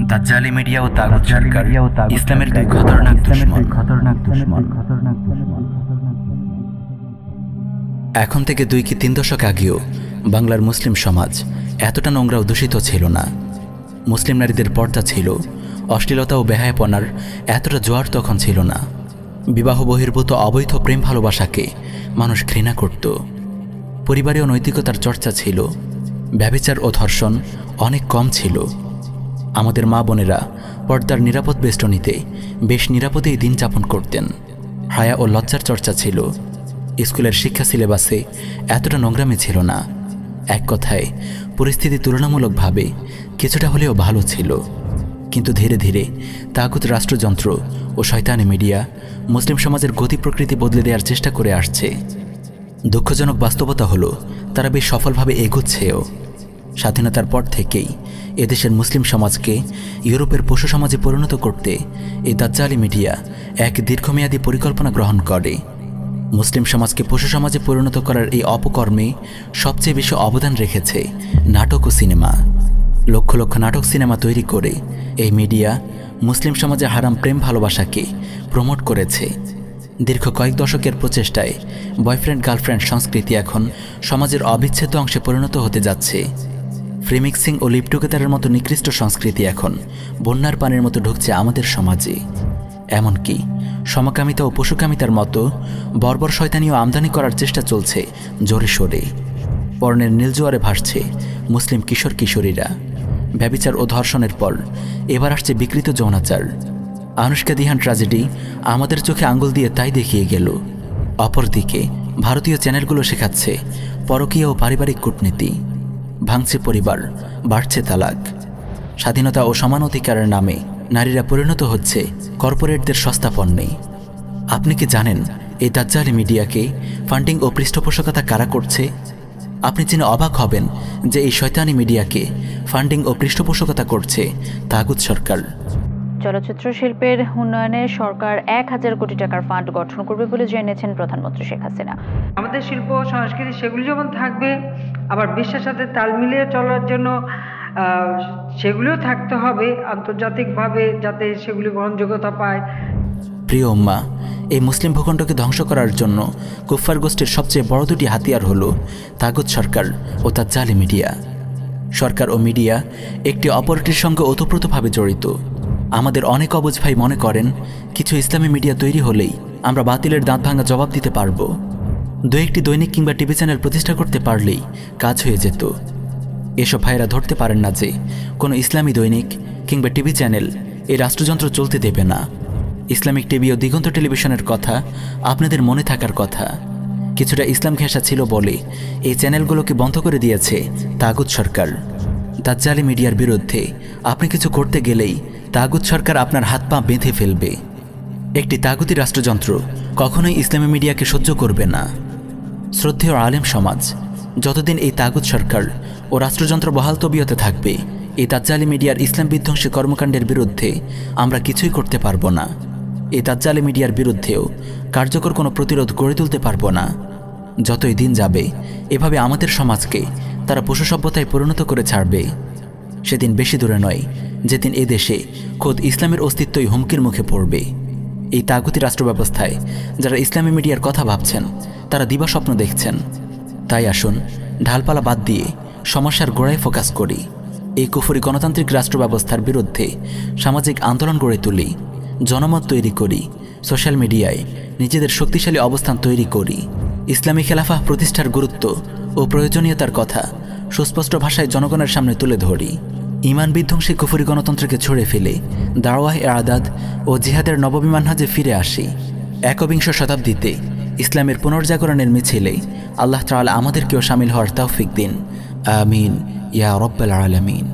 দাজ্জালি media ও তাগুত সরকার ইসলামের দুই খতরনাক দুশমন। এখন থেকে 2 কি 3 দশক আগেও বাংলার মুসলিম সমাজ এতটা নোংরা ও দূষিত ছিল না। মুসলিম নারীদের পর্দা ছিল, অশ্লীলতা ও বেহায়াপনার এতটা জোয়ার তখন ছিল না। বিবাহ বহির্ভূত অবৈধ প্রেম ভালোবাসাকে মানুষ ঘৃণা করত। পরিবারেও নৈতিকতার চর্চা ছিল, ব্যভিচার ও ধর্ষণ অনেক কম ছিল। আমাদের মা বোনেরা পর্দার নিরাপদ বেষ্টনীতে বেশ নিরাপদেই দিন যাপন করতেন। হায়া ও লজ্জার চর্চা ছিল। স্কুলের শিক্ষা সিলেবাসে এতটা নোংরামি ছিল না। এক কথায় পরিস্থিতি তুলনামূলকভাবে কিছুটা হলেও ভালো ছিল। কিন্তু ধীরে ধীরে তাগুত রাষ্ট্রযন্ত্র ও শয়তানি মিডিয়া মুসলিম সমাজের গতি প্রকৃতি বদলে দেওয়ার চেষ্টা করে আসছে। দুঃখজনক বাস্তবতা হলো তারা বেশ সফলভাবে এগোচ্ছেও। স্বাধীনতার পর থেকেই এদেশের মুসলিম সমাজকে ইউরোপের পশু সমাজে পরিণত করতে এই দাজ্জালি মিডিয়া এক দীর্ঘমেয়াদী পরিকল্পনা গ্রহণ করে। মুসলিম সমাজকে পশু সমাজে পরিণত করার এই অপকর্মে সবচেয়ে বেশি অবদান রেখেছে নাটক ও সিনেমা। লক্ষ লক্ষ নাটক সিনেমা তৈরি করে এই মিডিয়া মুসলিম সমাজে হারাম প্রেম ভালোবাসাকে প্রমোট করেছে। দীর্ঘ কয়েক দশকের প্রচেষ্টায় বয়ফ্রেন্ড গার্লফ্রেন্ড সংস্কৃতি এখন সমাজের অবিচ্ছেদ্য অংশে পরিণত হতে যাচ্ছে। ফ্রিমিক্সিং ও লিভ টুগেদারের মতো নিকৃষ্ট সংস্কৃতি এখন বন্যার পানির মতো ঢুকছে আমাদের সমাজে। এমনকি সমকামিতা ও পশুকামিতার মতো বর্বর শয়তানিও আমদানি করার চেষ্টা চলছে জোরে সোরে। পর্নের নীলজোয়ারে ভাসছে মুসলিম কিশোর কিশোরীরা। ব্যভিচার ও ধর্ষণের পর এবার আসছে বিকৃত যৌনাচার। আনুশকা দিহান ট্র্যাজেডি আমাদের চোখে আঙ্গুল দিয়ে তাই দেখিয়ে গেল। অপরদিকে ভারতীয় চ্যানেলগুলো শেখাচ্ছে পরকীয়া ও পারিবারিক কূটনীতি। ভাঙছে পরিবার, বাড়ছে তালাক। স্বাধীনতা ও সমান অধিকারের নামে নারীরা পরিণত হচ্ছে কর্পোরেটদের সস্তা পণ্যে। আপনি কি জানেন এই দাজ্জালি মিডিয়াকে ফান্ডিং ও পৃষ্ঠপোষকতা কারা করছে? আপনি জেনে অবাক হবেন যে এই শয়তানি মিডিয়াকে ফান্ডিং ও পৃষ্ঠপোষকতা করছে তাগুত সরকার। চলচ্চিত্র শিল্পের উন্নয়নে সরকার 1000 কোটি টাকার ফান্ড গঠন করবে বলে জানিয়েছেন প্রধানমন্ত্রী শেখ হাসিনা। আমাদের শিল্প সংস্কৃতি সেগুলি যেমন থাকবে, আবার বিশ্বের সাথে তাল মিলিয়ে চলার জন্য সেগুলিও থাকতে হবে আন্তর্জাতিকভাবে, যাতে সেগুলি গ্রহণযোগ্যতা পায়। প্রিয় উম্মা, এই মুসলিম ভূখণ্ডকে ধ্বংস করার জন্য কুফফার গোষ্ঠীর সবচেয়ে বড় 2টি হাতিয়ার হলো তাগুত সরকার ও দাজ্জালি মিডিয়া। সরকার ও মিডিয়া একটি অপরটির সঙ্গে ওতপ্রোতভাবে জড়িত। আমাদের অনেক অবুঝ ভাই মনে করেন কিছু ইসলামী মিডিয়া তৈরি হলেই আমরা বাতিলের দাঁত ভাঙা জবাব দিতে পারবো। 2-1টি দৈনিক কিংবা টিভি চ্যানেল প্রতিষ্ঠা করতে পারলেই কাজ হয়ে যেত। এসব ভাইরা ধরতে পারেন না যে কোনো ইসলামী দৈনিক কিংবা টিভি চ্যানেল এই রাষ্ট্রযন্ত্র চলতে দেবে না। ইসলামিক টিভি ও দিগন্ত টেলিভিশনের কথা আপনাদের মনে থাকার কথা। কিছুটা ইসলাম ঘেঁষা ছিল বলে এই চ্যানেলগুলোকে বন্ধ করে দিয়েছে তাগুত সরকার। দাজ্জালি মিডিয়ার বিরুদ্ধে আপনি কিছু করতে গেলেই তাগুত সরকার আপনার হাত পা বেঁধে ফেলবে। একটি তাগুতি রাষ্ট্রযন্ত্র কখনোই ইসলামী মিডিয়াকে সহ্য করবে না। শ্রদ্ধেয় আলেম সমাজ, যতদিন এই তাগুত সরকার ও রাষ্ট্রযন্ত্র বহাল তবিয়তে থাকবে এই দাজ্জালি মিডিয়ার ইসলাম বিধ্বংসী কর্মকাণ্ডের বিরুদ্ধে আমরা কিছুই করতে পারবো না। এই দাজ্জালি মিডিয়ার বিরুদ্ধেও কার্যকর কোনো প্রতিরোধ গড়ে তুলতে পারবো না। যতই দিন যাবে এভাবে আমাদের সমাজকে তারা পশু সভ্যতায় পরিণত করে ছাড়বে। সেদিন বেশি দূরে নয় যেদিন এ দেশে খোদ ইসলামের অস্তিত্বই হুমকির মুখে পড়বে। এই তাগুতি রাষ্ট্র ব্যবস্থায় যারা ইসলামী মিডিয়ার কথা ভাবছেন তারা দিবাস্বপ্ন দেখছেন। তাই আসুন ঢালপালা বাদ দিয়ে সমস্যার গোড়ায় ফোকাস করি। এই কুফরি গণতান্ত্রিক রাষ্ট্র ব্যবস্থার বিরুদ্ধে সামাজিক আন্দোলন গড়ে তুলি, জনমত তৈরি করি, সোশ্যাল মিডিয়ায় নিজেদের শক্তিশালী অবস্থান তৈরি করি। ইসলামী খেলাফা প্রতিষ্ঠার গুরুত্ব ও প্রয়োজনীয়তার কথা সুস্পষ্ট ভাষায় জনগণের সামনে তুলে ধরি। ইমান বিধ্বংসী কুফরি গণতন্ত্রকে ছড়ে ফেলে দাওয়াহ ইরাদাত ও জিহাদের নববী মানহাজে ফিরে আসি। 21শ শতাব্দীতে ইসলামের পুনর্জাগরণের মিছিলে আল্লাহ তাআলা আমাদেরকেও শামিল হওয়ার তৌফিক দিন। আমিন ইয়া রাব্বাল আলামিন।